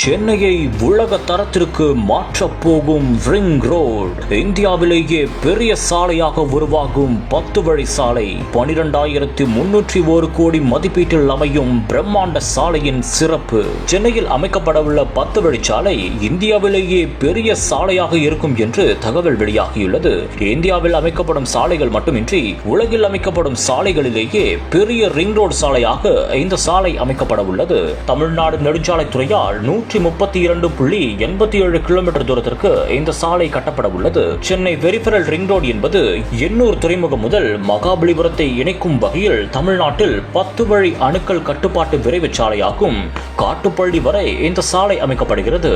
சென்னையை உலக தரத்திற்கு மாற்றப் போகும் ரிங் ரோடு. இந்தியாவிலேயே பெரிய சாலையாக உருவாகும் 10 வழி சாலை. 12,301 கோடி மதிப்பீட்டில் அமையும் பிரம்மாண்ட சாலையின் சிறப்பு. சென்னையில் அமைக்கப்படவுள்ள 10 வழிச்சாலை இந்தியாவிலேயே பெரிய சாலையாக இருக்கும் என்று தகவல் வெளியாகியுள்ளது. இந்தியாவில் அமைக்கப்படும் சாலைகள் மட்டுமின்றி உலகில் அமைக்கப்படும் சாலைகளிலேயே பெரிய ரிங் ரோடு சாலையாக இந்த சாலை அமைக்கப்பட உள்ளது. தமிழ்நாடு நெடுஞ்சாலைத்துறையால் 132.87 கிலோமீட்டர் தூரத்திற்கு இந்த சாலை கட்டப்பட உள்ளது. சென்னை பெரிஃபரல் ரிங் ரோடு என்பது எண்ணூர் துறைமுகம் முதல் மகாபலிபுரத்தை இணைக்கும் வகையில் தமிழ்நாட்டில் 10 வழி அணுக்கல் கட்டுப்பாட்டு விரைவு சாலையாகும். காட்டுப்பள்ளி வரை இந்த சாலை அமைக்கப்படுகிறது.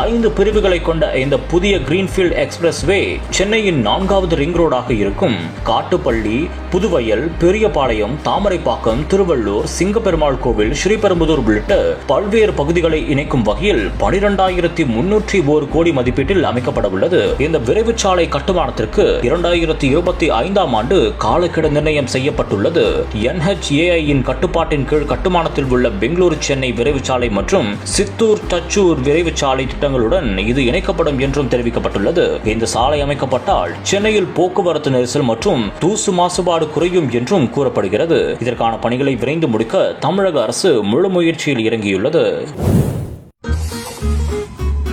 5 பிரிவுகளை கொண்ட இந்த புதிய கிரீன்ஃபீல்ட் எக்ஸ்பிரஸ் வே சென்னையின் 4வது ரிங் ரோடாக இருக்கும். காட்டுப்பள்ளி, புதுவயல், பெரியபாளையம், தாமரைப்பாக்கம், திருவள்ளூர், சிங்கப்பெருமாள் கோவில், ஸ்ரீபெரும்புதூர் உள்ளிட்ட பல்வேறு பகுதிகளை இணைக்கும் வகையில் 12,301 கோடி மதிப்பீட்டில் அமைக்கப்பட உள்ளது. இந்த விரைவு சாலை கட்டுமானத்திற்கு 2025ஆம் ஆண்டு காலக்கெடு நிர்ணயம் செய்யப்பட்டுள்ளது. NHAI கட்டுப்பாட்டின் கீழ் கட்டுமானத்தில் உள்ள பெங்களூரு சென்னை விரைவு சாலை மற்றும் சித்தூர் தச்சூர் விரைவு சாலை திட்டங்களுடன் இது இணைக்கப்படும் என்றும் தெரிவிக்கப்பட்டுள்ளது. இந்த சாலை அமைக்கப்பட்டால் சென்னையில் போக்குவரத்து நெரிசல் மற்றும் தூசு மாசுபாடு குறையும் என்றும் கூறப்படுகிறது. இதற்கான பணிகளை விரைந்து முடிக்க தமிழக அரசு முழு முயற்சியில் இறங்கியுள்ளது.